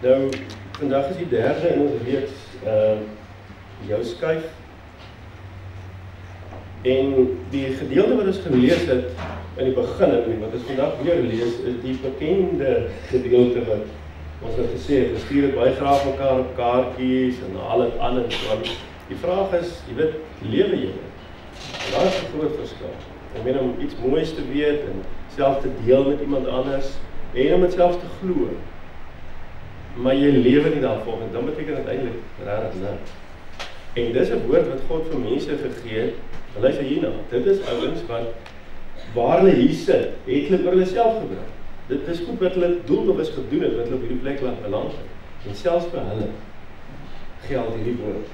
Nou, vandag is die derde in ons reeks jou skuif. En die gedeelte wat ons gelees het in die begin, wat ons vandag weer lees, is die bekende gedeelte wat ons het gesê het, ons stuur het baie graag mekaar op kaartjies en al het anders. Die vraag is, jy weet, lewe jy? En daar is 'n groot verskil. Ek meen om iets moois te weet en self te deel met iemand anders en om het self te glo. Maar jy lewe nie daarvolgens, dan beteken dit eintlik regtig niks. En dis 'n woord wat God vir mense gegee het. Luister hierna, dit is ouens wat waar hulle hier sit, het hulle oor hulle self gebring. Dit is goed wat hulle doelbewus gedoen het, wat hulle op hierdie plek laat beland het. En selfs vir hulle geld hierdie woord.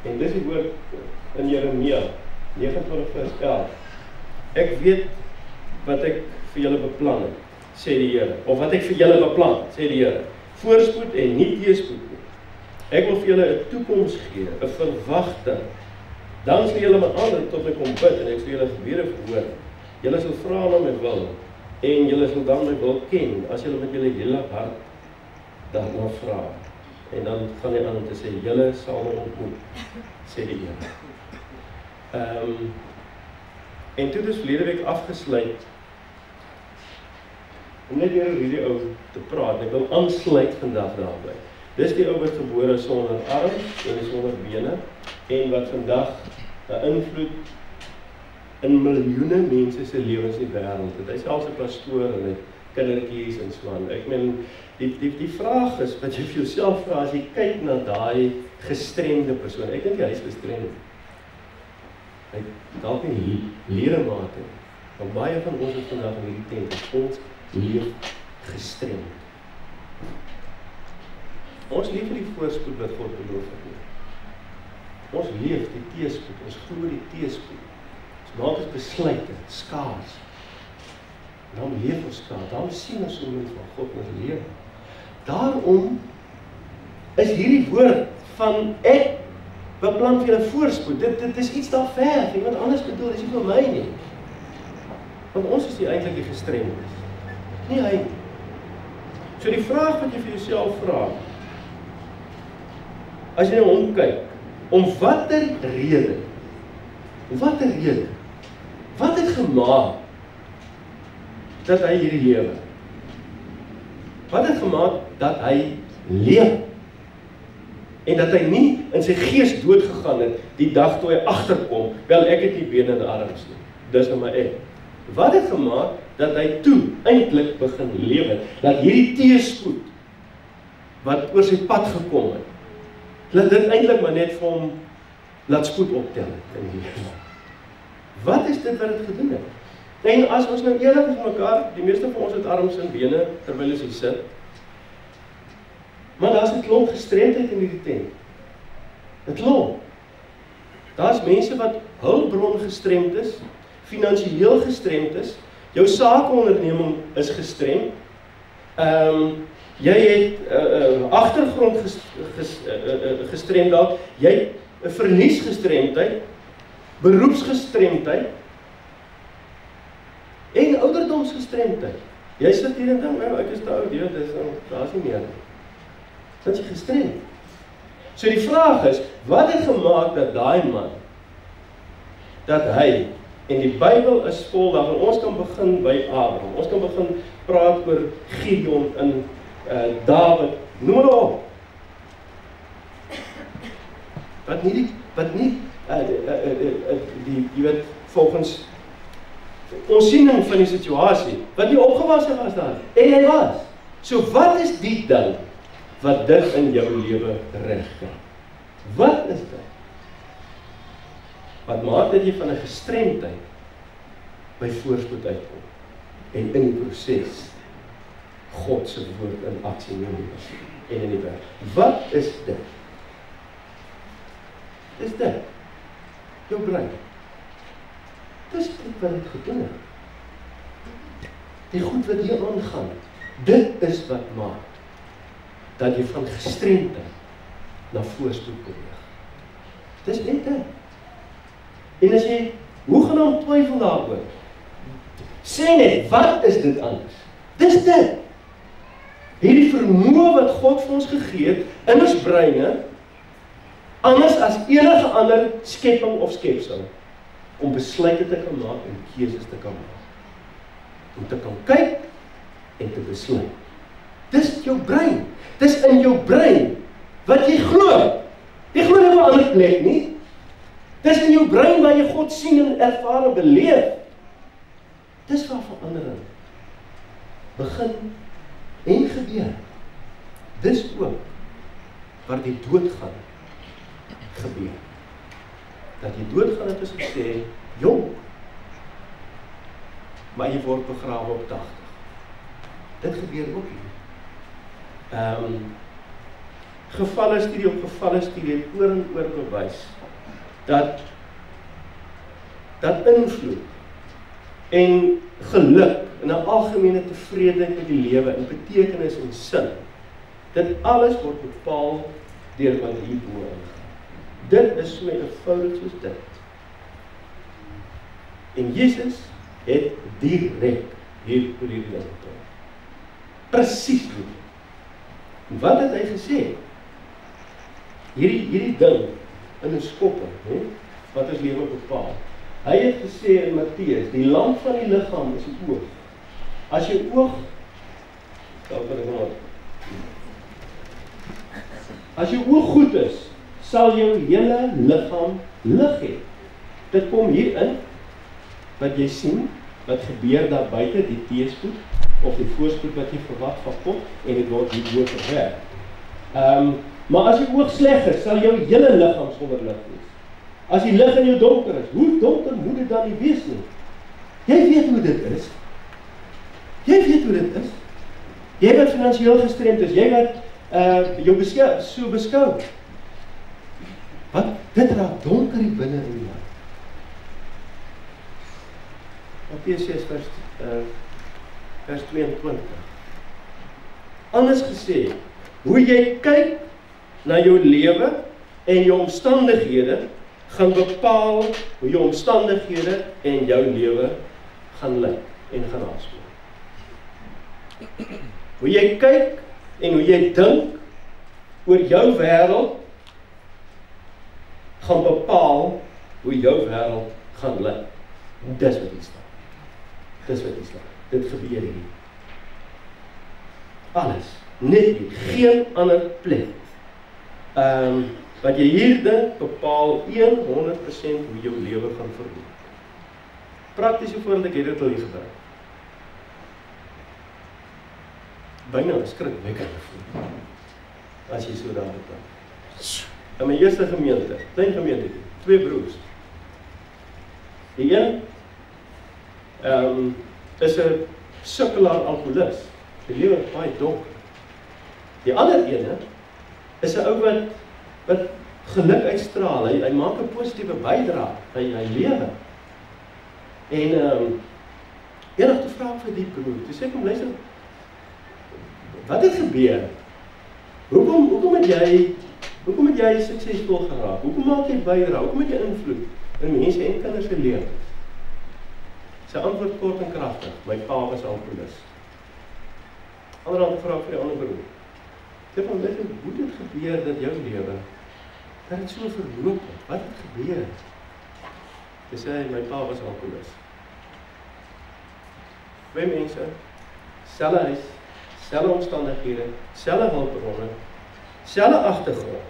En dis die woord in Jeremia 29 vers 11. Ek weet wat ek vir julle beplan het, sê die Here. Of wat ek vir julle beplan, sê die Here. Voorspoed en nie teëspoed nie. Ek wil vir julle 'n toekoms gee, 'n verwagting. Dan sal julle my aanroep tot my kom bid en ek sal julle gebede verhoor. Julle sal vra na my wil en julle sal dan my wil ken as julle met julle hele hart daarna vra. En dan gaan hy aan om te sê, julle sal my ontmoet, sê die Here. En toe is verlede week afgesluit om net weer hierdie ou te praat. Ek wil aansluit vandag daarby. Dis die ou wat gebore is sonder arms en sonder bene en wat vandag 'n invloed in miljoene mense se lewens in die wêreld het. Hy selfs 'n pastoor en hy kindertjies en so aan. Ek meen die vraag is wat jy vir jouself vra as jy kyk na daai gestremde persoon. Ek dink hy is gestremd. Hy dalk nie ledemate nie. Want baie van ons is vandag in hierdie tent, ons leef gestremd. Ons leef die voorspoed wat God beloof het. Ons leef die teëspoed, ons glo die teëspoed. Ons maak ons besluite, skaars. Dan leef ons skaars, dan sien ons hoe mens van God ons lewe. Daarom is hierdie woord van ek beplan vir julle voorspoed. Dit is iets daar ver, iemand anders bedoel, dis nie vir my nie. Want ons is die eintlik die gestremdes. Nie hy. So die vraag wat jy vir jouself vra, as jy na hom kyk, om watter rede, wat het gemaak dat hy hierdie lewe? Wat het gemaak dat hy leef? En dat hy nie in sy gees dood gegaan het, die dag toe hy agterkom, wel ek het nie bene en arms nie, dis nou maar ek. Wat het gemaak dat hy toe eintlik begin lewe, dat hierdie teëspoed wat oor sy pad gekom het, dat dit eintlik maar net vir hom laat spoed optel het in die lewe. Wat is dit wat het gedoen het? En as ons nou eerlik is met mekaar, die meeste van ons het arms en bene terwyl ons hier sit, maar daar's 'n klomp gestremdheid in hierdie tent. 'n Klomp. Daar's mense wat hulpbron gestremd is, finansiëel gestremd is, jou sakeonderneming is gestremd, jy het agtergrond gestremd dalk, jy het 'n verliesgestremdheid, beroepsgestremdheid en ouderdomsgestremdheid. Jy sit hier en dink, ek is te oud, daar's nie meer. Dat jy gestremd. So die vraag is, wat het gemaak dat daai man, dat hy, en die Bybel is vol daarvan, ons kan begin by Abraham, ons kan begin praat oor Gideon en David, noem hulle op. Wat nie, jy weet, volgens ons van die situasie, wat nie opgewasse was daar, en hy was. So wat is die ding, wat dit in jou lewe regkry? Wat is dit? Wat maak dat jy van 'n gestremdheid by voorspoed uitkom, en in die proses God se woord in aksie neem en in die werk. Wat is dit? Dis dit. Jou brein. Dis dit wat het gedoen het. Die goed wat hier aangaan. Dit is wat maak dat jy van gestremdheid na voorspoed beweeg. Dis net dit. En as jy hoegenaamd twyfel daaroor, sê net, wat is dit anders? Dis dit. hierdie vermoë wat God vir ons gegee het, in ons breine, anders as enige ander skepping of skepsel, om besluite te kan maak en keuses te kan maak. Om te kan kyk en te besluit. Dis jou brein. Dis in jou brein wat jy glo. Jy glo nie op 'n ander plek nie. Dis in jou brein waar jy God sien en ervaar en beleef. Dis waar verandering begin en gebeur. Dis ook waar die doodgaan gebeur. Dat jy doodgaan het is gesê, jong, maar jy word begrawe op 80. Dit gebeur ook hier. Gevalle studie op gevalle studie het oor en oor bewys dat invloed en geluk en 'n algemene tevredenheid met die lewe en betekenis en sin, dit alles word bepaal deur wat hierbo ingaan. Dit is so eenvoudig soos dit. En Jesus het direk hier oor hierdie ding gepraat. Presies dit. En wat het hy gesê? Hierdie ding in 'n skopper, wat ons lewe bepaal. Hy het gesê in Matteus, die lamp van die liggaam is die oog. As jou oog, as jou oog goed is, sal jou hele liggaam lig hê. Dit kom hierin, wat jy sien, wat gebeur daar buite, die teespoed, of die voorspoed wat jy verwag van God, en dit word hierbo verwerk. Maar as jou oog sleg is, sal jou hele liggaam sonder lig wees. As die lig in jou donker is, hoe donker moet dit dan nie wees nie? Jy weet hoe dit is. Jy weet hoe dit is. Jy wat finansiëel gestremd is, jy wat jou so beskou. Wat? Dit raak donker hier binne in jou. Matteus 6 vers 22. Anders gesê, hoe jy kyk na jou lewe en jou omstandighede gaan bepaal hoe jou omstandighede en jou lewe gaan lyk en gaan aanspoor. Hoe jy kyk en hoe jy dink oor jou wêreld gaan bepaal hoe jou wêreld gaan lyk. Dis wat hier staan. Dis wat hier staan. Dit gebeur hier. Alles. Net hier. Geen ander plek. Wat jy hier dink, bepaal 100% hoe jou lewe gaan verloop. Praktiese voorbeeld, ek het dit al hier gebruik. Byna 'n skrikwekkende voorbeeld. As jy so daaroor praat. In my eerste gemeente, klein gemeente, 2 broers. Die een is 'n sukkelaar alkoholist. Die lewe is baie donker. Die ander ene is 'n ou wat geluk uitstraal. Hy maak 'n positiewe bydrae by hy lewe. En eendag te vra vir die broer, toe sê ek hom, luister, wat het gebeur? Hoekom het jy suksesvol geraak? Hoekom maak jy bydrae? Hoekom het jy invloed in mense en kinders se lewens? Sy antwoord kort en kragtig, my pa was alkoholist. Anderhand vra vir die ander broer. Sê van, hoe het gebeur dat jou lewe, dat het so verloop het? Wat het gebeur? Hy sê, my pa was alkoholist. 2 mense, selfe huis, selfe omstandighede, selfe hulpbronne, selfe agtergrond,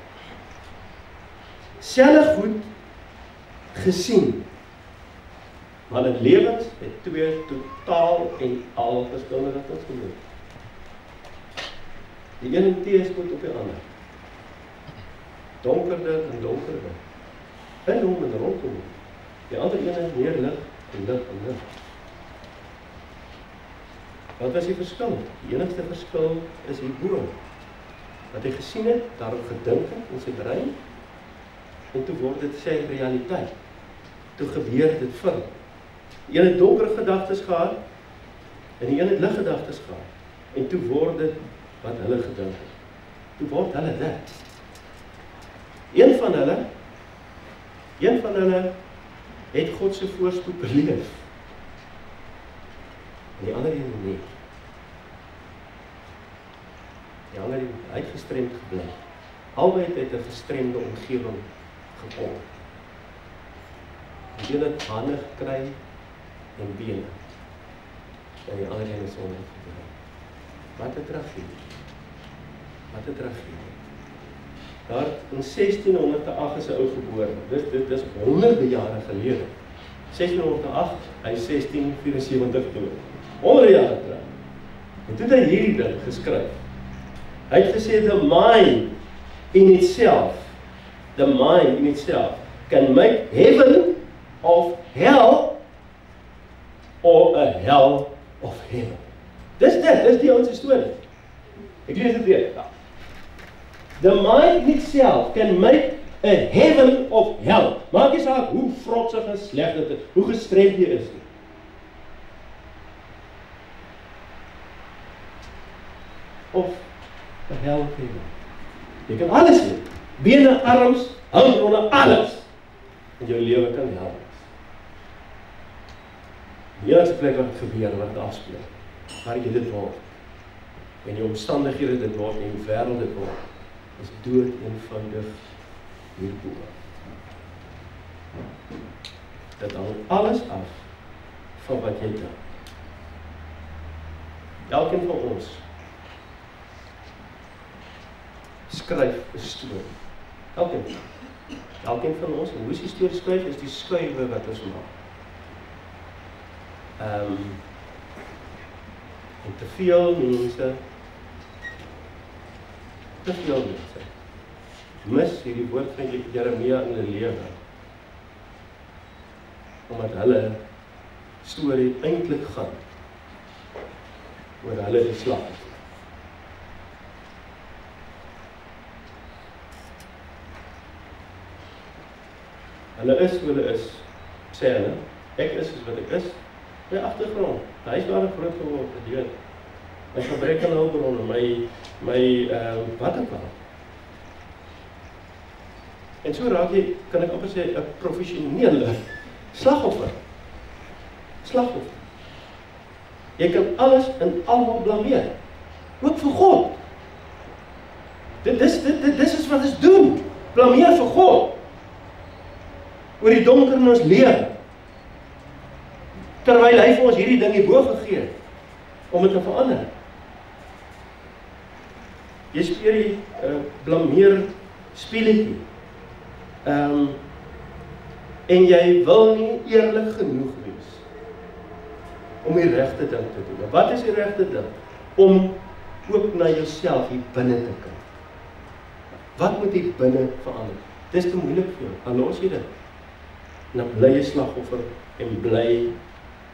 selfe goed gesien, maar in lewens het 2 totaal en al verskillende rigtings geloop. Die een in teespoed op die ander. Donkerder en donkerder. In hom en rondom hom. Die ander ene meer lig en lig en lig. Wat was die verskil? Die enigste verskil is hierbo. Wat hy gesien het, daarop gedink het in sy brein, en toe word dit sy realiteit. Toe gebeur dit vir hom. Die een het donker gedagtes gehad, en die een het lig gedagtes gehad. En toe word dit wat hulle gedink het. Toe word hulle dit. Een van hulle het God se voorspoed beleef. En die ander een nie. Die ander hy het gestremd gebly. Albei het 'n gestremde omgewing gekom. Die een het hande gekry en bene. En die ander een is sonder gebly. Wat 'n tragedie. Wat 'n tragedie. Daar in 1608 is 'n ou gebore. Dis honderde jare gelede. 1608, hy is 1674 dood. 100 jaar terug. En toe het hy hierdie ding geskryf. Hy het gesê, the mind in itself can make heaven of hell or a hell of heaven. Dis die ons storie. Ek lees dit weer. The mind in itself can make a heaven of hell. Maak nie saak hoe vrotsig en sleg dit is, hoe gestremd jy is nie. Of a hell of heaven. Jy kan alles doen. Bene, arms, hulpbronne, alles. En jou lewe kan hel wees. Die enigste plek wat het gebeur, wat het afspeel, waar jy dit word, en die omstandighede dit word, en die wêreld dit word, is dood eenvoudig hierbo. Dit hang alles af van wat jy doen. Elkeen van ons skryf 'n storie. Elkeen van ons, en hoe is die storie skryf, is die skuwe wat ons maak. En te veel mense mis hierdie woord van Jeremia in hulle lewe, omdat hulle storie eintlik gaan oor hulle die slagoffer. Hulle is hoe hulle is, sê hulle, ek is soos wat ek is, my agtergrond, hy is daar groot geword, gedoen, my gebrek aan hulpbronne, my wat ook al. En so raak jy, kan ek amper sê, 'n professionele slagoffer. Jy kan alles en almal blameer, ook vir God. Dit is wat ons doen, blameer vir God, oor die donker in ons lewe, terwyl hy vir ons hierdie ding hierbo gegee het, om dit te verander. Jy speel die blameer speletjie, en jy wil nie eerlik genoeg wees, om die regte ding te doen. Wat is die regte ding? Om ook na jouself hier binne te kyk. Wat moet hier binne verander? Dit is te moeilik vir jou, dan los jy dit. En dan bly jy slagoffer en bly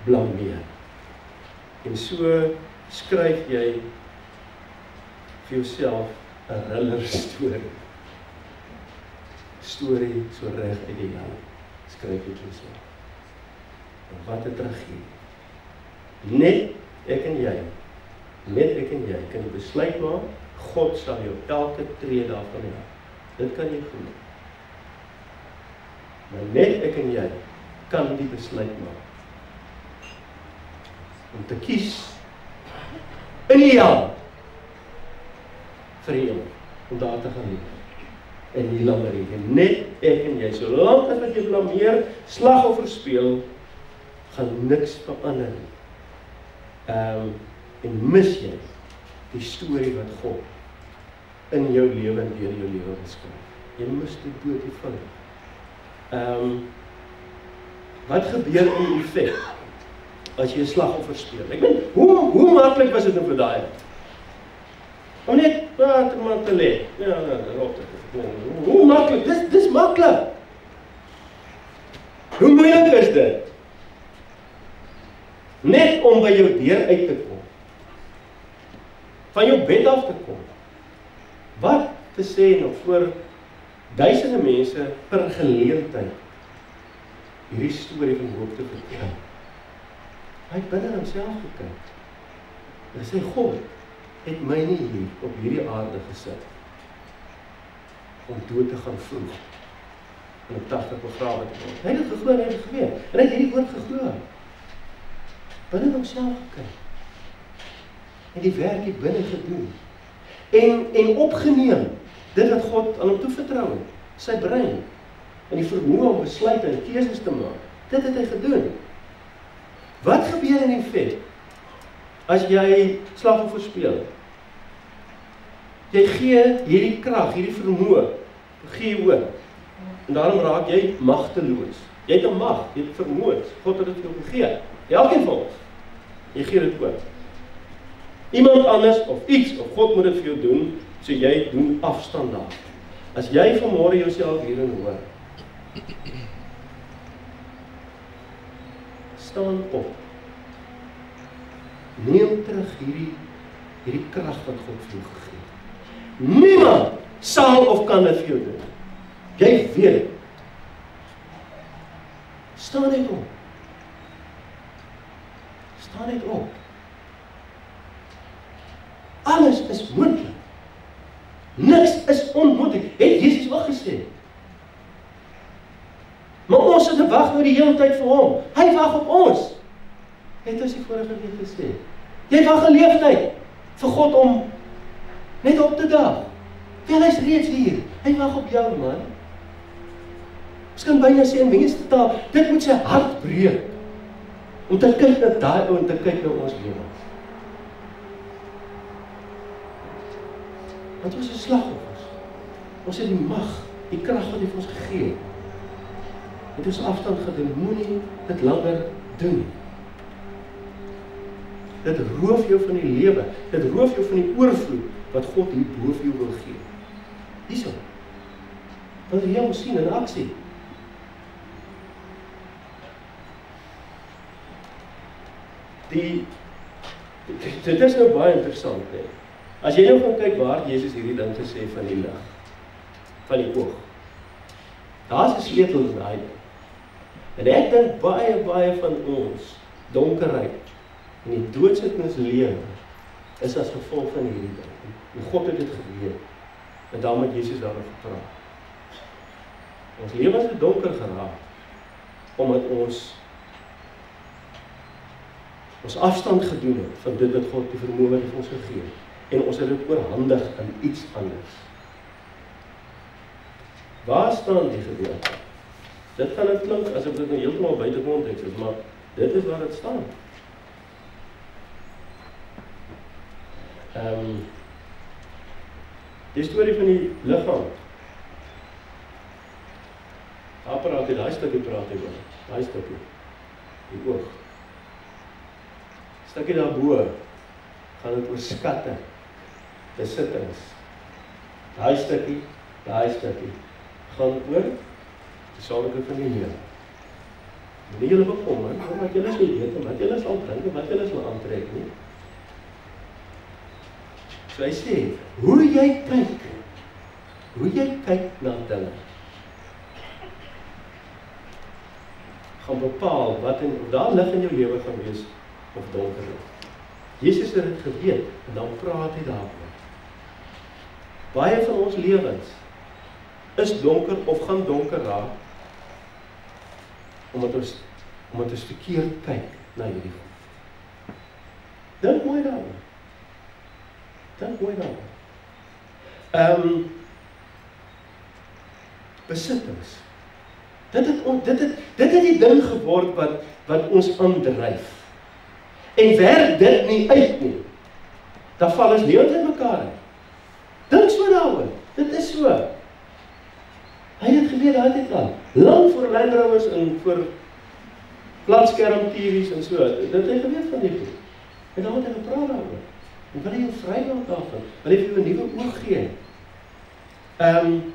blameer. En so skryf jy vir jouself 'n riller storie so reg uit die hel. Skryf jy vir jouself. En wat 'n tragedie. Net ek en jy kan die besluit maak, God sal jou elke tree daarvan help. Dit kan jy glo. Maar net ek en jy kan die besluit maak om te kies in die hel vir hom, om daar te gaan leef. En nie langer nie. Net ek en jy, solank as wat jy blameer, slagoffer speel, gaan niks verander nie. En mis jy die storie wat God in jou lewe en deur jou lewe beskryf. Jy mis dit dood eenvoudig. Wat gebeur in die effek as jy 'n slagoffer speel? Ek meen, hoe maklik was dit nou vir daai? Om net maar te lê. Ja, hoe maklik? Dis maklik. Hoe moeilik is dit? Net om by jou deur uit te kom. Van jou bed af te kom. Wat te sê nog voor duisende mense per geleentheid hierdie storie van hoop te vertel. Hy het binne homself gekyk. Hy sê, God het my nie hier op hierdie aarde gesit om dood te gaan vroeg en op 80 begrawe te word. Hy het dit geglo en hy het dit geweet. En hy het hierdie woord geglo. Binne homself gekyk. En die werk hier binne gedoen. en opgeneem, dit wat God aan hom toevertrou het, sy brein, en die vermoë om besluite en keuses te maak, dit het hy gedoen. Wat gebeur in die vet, as jy slagoffers speel? Jy gee hierdie krag, hierdie vermoë, gee jy oor, en daarom raak jy magteloos. Jy het 'n mag, jy het vermoëns, God het dit vir jou gegee, elkeen van ons, jy gee dit oor. Iemand anders, of iets, of God moet dit vir jou doen, so jy doen afstand daar. As jy vanmôre jouself hierin hoor, staan op. Neem terug hierdie krag wat God vir jou gegee het. Niemand sal of kan dit vir jou doen. Jy weet het. Staan net op. Staan net op. Alles is moontlik. Niks is onmoontlik, het Jesus ook gesê. Maar ons het wag nou die hele tyd vir hom. Hy wag op ons. Het ons die vorige week gesê. Jy wag 'n leeftyd vir God om net op te daag. Wel, hy's reeds hier. Hy wag op jou, man. Ons kan byna sê in mense taal, dit moet sy hart breek. Om te kyk na daai ou en te kyk na ons lewens. Want ons is slagoffers. Ons het die mag, die krag wat hy vir ons gegee het. Het ons afstand gedoen, moenie dit langer doen. Dit roof jou van die lewe, dit roof jou van die oorvloed wat God hier bo vir jou wil gee. Hierso. Wil jy hom sien in aksie? Dit is nou baie interessant, nee. As jy nou gaan kyk waar Jesus hierdie ding gesê van die lig, van die oog. Daar's 'n sleutel in daai ding. En ek dink baie van ons donkerheid en die doodsitnis lewe is as gevolg van hierdie ding. En God het dit geweet. En daarom het Jesus daaroor gepraat. Ons lewens het donker geraak omdat ons afstand gedoen het van dit wat God die vermoë wat hy vir ons gegee het. En ons het dit oorhandig aan iets anders. Waar staan die gedeelte? Dit gaan dit klink asof dit nou heeltemal buite konteks is, maar dit is waar dit staan. Die storie van die liggaam. Daar praat hy, daai stukkie praat hy oor. Daai stukkie. Die oog. Stukkie daarbo gaan dit oor skatte, besittings. Daai stukkie gaan oor die sake van die lewe. Nie julle bekommer, wat julle sal weet, wat julle sal drink, wat julle sal aantrek nie. So hy sê, hoe jy kyk na dinge, gaan bepaal wat of daar lig in jou lewe gaan wees of donker lig. Jesus het dit geweet en dan praat hy daaroor. Baie van ons lewens is donker of gaan donker raak omdat ons verkeerd kyk na hierdie goed. Dink mooi daaroor. Besittings. Dit het die ding geword wat ons aandryf. En werk dit nie uit nie, dan val ons lewend in mekaar uit. Dink so daaroor. Dit is so. Hy het geweet daai tyd al. Lang voor Land Rovers en voor platskerm TV's en so. Dit het hy geweet van die goed. En dan het hy gepraat daaroor. En wil hy jou vry maak daarvan? Wil hy vir jou 'n nuwe oog gee? En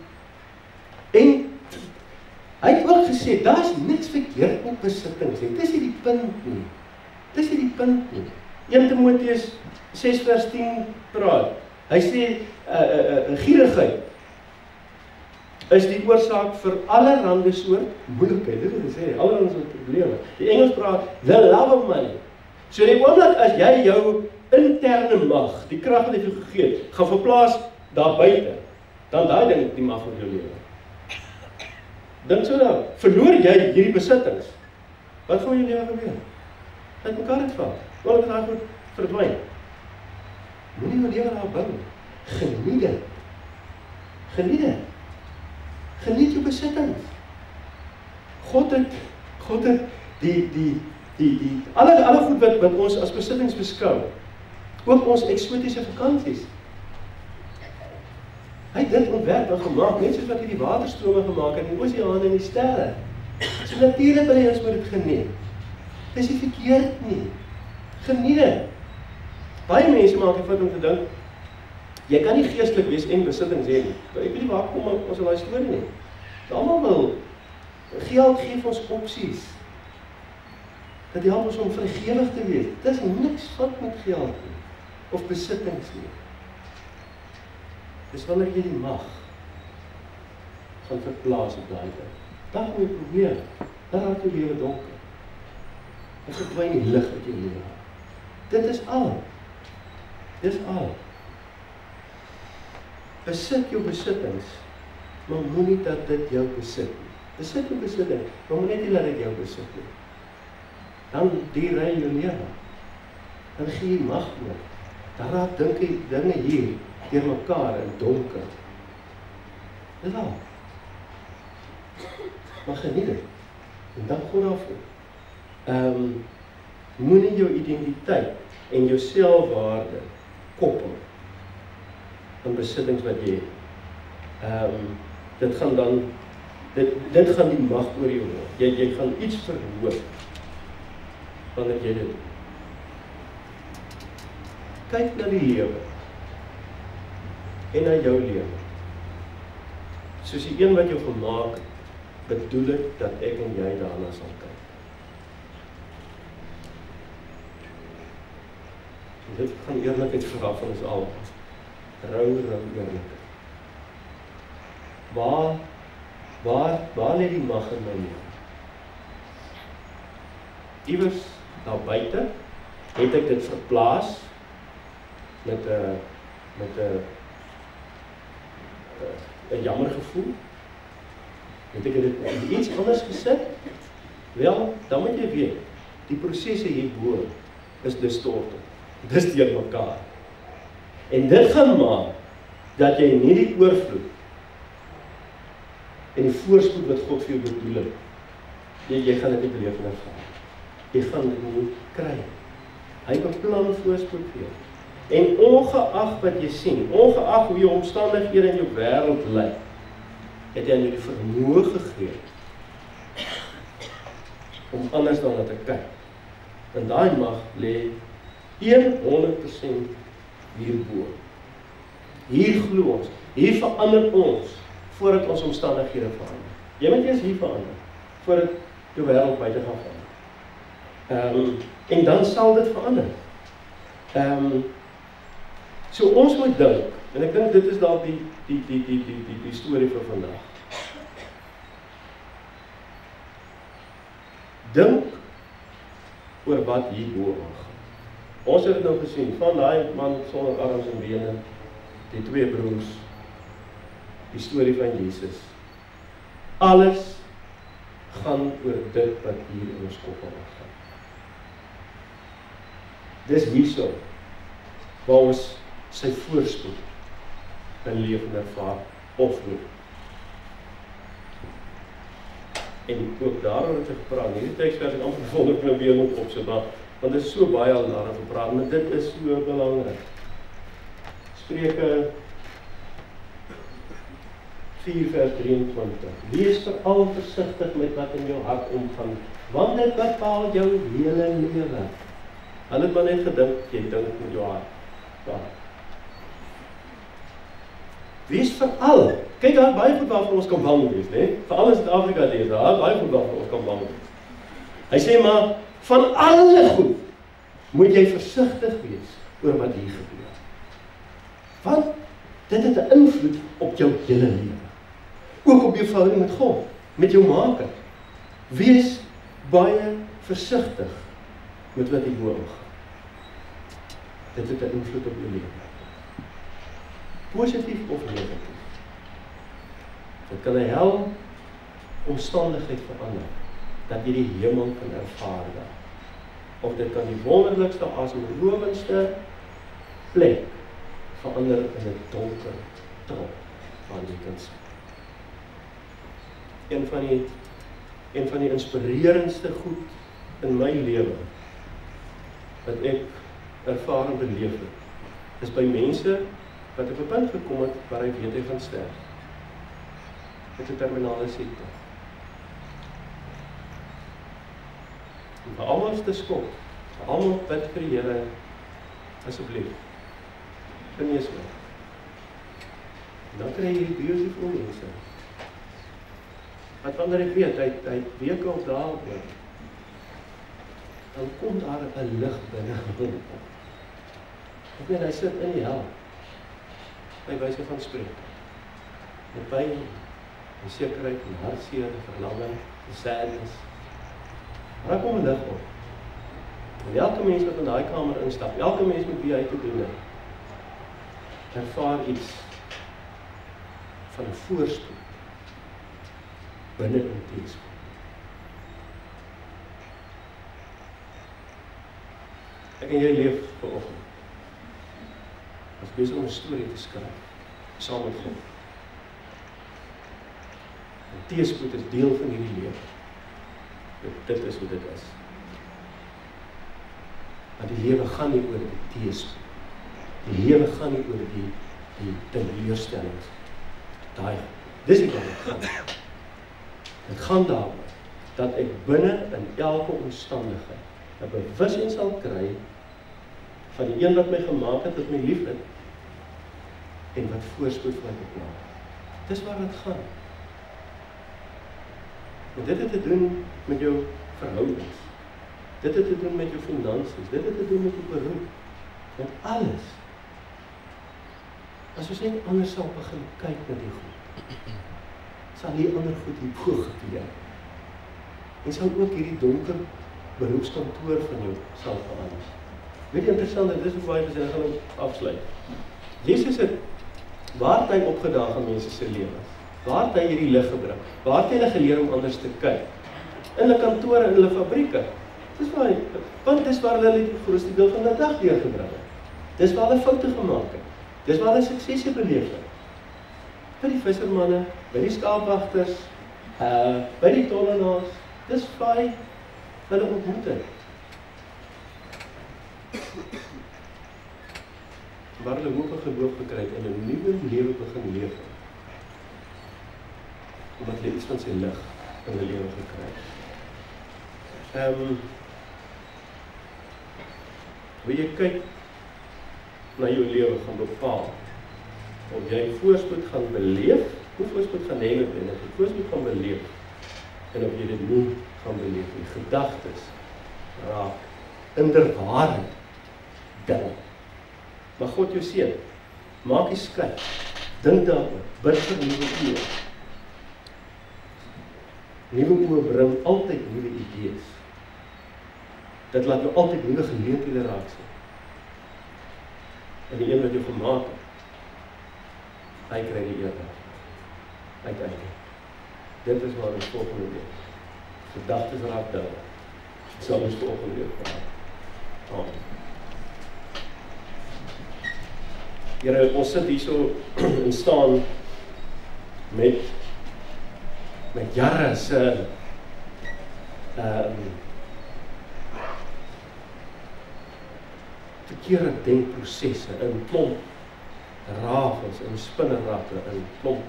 hy het ook gesê, daar is niks verkeerd met besittings nie. Dis nie die punt nie. 1 Timoteus 6 vers 10 praat. Hy sê, gierigheid is die oorsaak vir allerhande soort moeilikheid. Dit wil sê, allerhande soort probleme. Die Engels praat, the love of money. So die oomblik as jy jou interne mag, die krag wat hy vir jou gegee het, gaan verplaas daar buite, dan daai ding die mag oor jou lewe. Dink so nou, verloor jy hierdie besittings, wat gaan jou lewe gebeur? Uit mekaar uitval, want dit gaan goed verdwyn. Moenie jou lewe daar bou. Geniet dit. Geniet dit. Geniet jou besittings. God het alle goed wat ons as besittings beskou, ook ons eksotiese vakansies. Hy het dit ontwerp en gemaak, net soos wat hy die waterstrome gemaak het, die oseane en die sterre. So natuurlik wil hy ons moet dit geniet. Dit is nie verkeerd nie. Geniet dit. Baie mense maak die fout om te dink, jy kan nie geestelik wees en besittings hê nie. Ek weet nie waar kom ons in daai storie nie. Almal wil geld gee vir ons opsies. Dat help ons om vrygewig te wees. Dit is niks fout met geld nie, of besittings nie. Dis wanneer jy die mag gaan verplaas op daai ding. Dan kom jy probleem. Dan raak jou lewe donker. Dan verdwyn die lig uit jou lewe. Dit is al. Dis al. Besit jou besittings, maar moenie dat dit jou besit nie. Besit jou besittings, maar moenie net laat dit jou besit nie. Dan derail jou lewe. Dan gee jy mag oor. Dan raak dinge hier deur mekaar in donker. Dis al. Maar geniet dit. En dank God daarvoor. Moenie jou identiteit en jou selfwaarde koppel aan besittings wat jy het. Dit gaan dan dit gaan die mag oor jou word. Jy gaan iets verhoog wanneer jy dit doen. Kyk na die lewe en na jou lewe. Soos die een wat jou gemaak het, bedoel ek dat ek en jy daarna sal kyk. En dit gaan eerlikheid vra van ons al. Rou eerlikheid. Waar lê die mag in my lewe? Iewers daar buite het ek dit verplaas met 'n jammer gevoel. Het ek dit iets anders gesit? Wel, dan moet jy weet, die prosesse hierbo is distorted. Dis deur mekaar. En dit gaan maak dat jy nie die oorvloed en die voorspoed wat God vir jou bedoel het, jy gaan dit nie beleef en ervaar. Jy gaan dit nie kry. Hy beplan voorspoed vir jou. En ongeag wat jy sien, ongeag hoe jou omstandighede in jou wêreld lyk, het hy jou die vermoë gegee om anders daarna te kyk. En daai mag lê 100% hierbo. Hier glo ons, hier verander ons voordat ons omstandighede verander. Jy moet eers hier verander voordat jou wêreld buite gaan verander. En dan sal dit verander. So ons moet dink, en ek dink dit is dalk die storie vir vandag. Dink oor wat hierbo aangaan. Ons het dit nou gesien, van daai man sonder arms en bene, die twee broers, die storie van Jesus. Alles gaan oor dit wat hier in ons kop aangaan. Dis hierso waar ons sy voorspoed in leef en ervaar of nie. En ook daaroor het ek gepraat. Hierdie teksvers het amper volgende probeer moet opsit, want dit is so baie al daaroor gepraat, maar dit is so belangrik. Spreuke 4:23. Wees veral versigtig met wat in jou hart omgaan, want dit bepaal jou hele lewe. Hulle het maar net gedink, jy dink met jou hart. Ja. Wees veral, kyk daar baie goed waarvoor ons kan bang wees, né? Veral in Suid-Afrika lees, daar baie goed waarvoor ons kan bang wees. Hy sê maar, van alle goed moet jy versigtig wees oor wat hier gebeur. Want dit het 'n invloed op jou hele lewe. Ook op jou verhouding met God, met jou maker. Wees baie versigtig met wat hierbo aangaan. Dit het 'n invloed op jou lewe. Positief of negatief. Dit kan 'n hel omstandigheid verander, dat jy die hemel kan ervaar daar. Of dit kan die wonderlikste, asemrowendste plek verander in 'n donker trop waar jy kan sien. Een van die inspirerendste goed in my lewe wat ek ervaar en beleef het, is by mense wat op 'n punt gekom het waar hy weet hy gaan sterf. Met 'n terminale siekte. En vir almal te skop, vir almal bid vir die Here, asseblief, genees my. En dan kry jy hierdie beautiful mense. Wat wanneer ek weet, hy weke op daal oor, dan kom daar 'n lig binne hom. Ek weet, hy sit in die hel. By wyse van spreek. Met pyn, onsekerheid, en hartseer, en verlanging, en sadness. Maar daar kom 'n lig op. En elke mens wat in daai kamer instap, elke mens met wie hy te doen het, ervaar iets van 'n voorspoed binne in teespoed. Ek en jy leef vanoggend. Ons besig om 'n storie te skryf, saam met God. En teespoed is deel van hierdie lewe. Dit is hoe dit is. Maar die lewe gaan nie oor die teespoed. Die lewe gaan nie oor die teleurstellings. Dis nie wat dit gaan. Dit gaan daaroor dat ek binne in elke omstandigheid 'n bewussyn sal kry van die een wat my gemaak het, wat my lief het, en wat voorspoed vir my beplan. Dis waar dit gaan. En dit het te doen met jou verhoudings. Dit het te doen met jou finansies. Dit het te doen met jou beroep. Met alles. As ons net anders sal begin kyk na die goed, sal die ander goed hierbo gebeur. En sal ook hierdie donker beroepskantoor van jou sal verander. Weet jy, interessant, dit is hoe baie gesê, ek gaan hom afsluit. Jesus het, waar het hy opgedaag in mense se lewens? Waar het hy hierdie lig gebring? Waar het hy hulle geleer om anders te kyk? In hulle kantore, in hulle fabrieke. Dis waar hy, want dis waar hulle die grootste deel van die dag deurgebring het. Dis waar hulle foute gemaak het. Dis waar hulle suksese beleef het. By die vissermanne, by die skaapwagters, by die tollenaars, dis waar hy hulle ontmoet het. Waar hulle hoop en geloof gekry het en 'n nuwe lewe begin leef. Omdat hulle iets van sy lig in hulle lewe gekry het. Hoe jy kyk na jou lewe gaan bepaal of jy voorspoed gaan beleef, hoe voorspoed gaan hê met binne, of jy voorspoed gaan beleef en of jy dit nie gaan beleef nie. Gedagtes raak inderwaarheid ding. Maar God jou seën. Maak die skei. Dink daaroor. Bid vir nuwe oë. Nuwe oë bring altyd nuwe idees. Dit laat jou altyd nuwe geleenthede raak sien. En die een wat jou gemaak het, hy kry die eer daarvoor. Uiteindelik. Dit is waar ons volgende week. Gedagtes raak ding. Sal ons volgende week praat. Amen. Here, ons sit hier so en staan met jare se verkeerde denkprosesse in klomp rafels, in spinnerratte, in klomp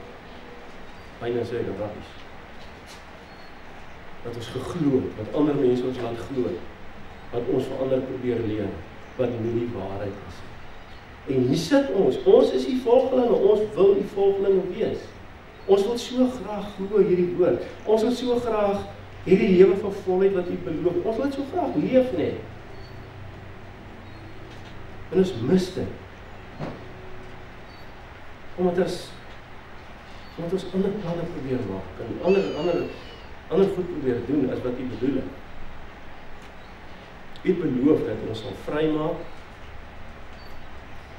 byna sê rappies. Wat ons geglo het, wat ander mense ons laat glo, wat ons vir ander probeer leer, wat nie die waarheid is. En hier sit ons is die volgelinge, ons wil die volgelinge wees. Ons wil so graag glo hierdie woord. Ons wil so graag hierdie lewe van volheid wat U beloof. Ons wil so graag leef net. En ons mis dit. Omdat ons ander planne probeer maak en ander goed probeer doen as wat U bedoel het. U beloof dat ons sal vrymaak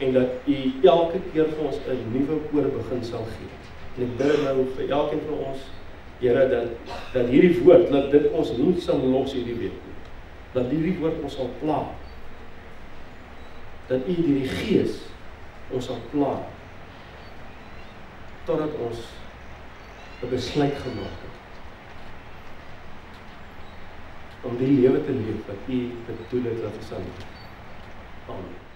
en dat U elke keer vir ons 'n nuwe oorbegin sal gee. En ek bid nou vir elkeen van ons, Here, dat hierdie woord, dat dit ons nie sal los hierdie week nie. Dat hierdie woord ons sal pla. Dat U deur die Gees ons sal pla, totdat ons 'n besluit gemaak het, om die lewe te leef wat U bedoel het dat ons sal leef. Amen.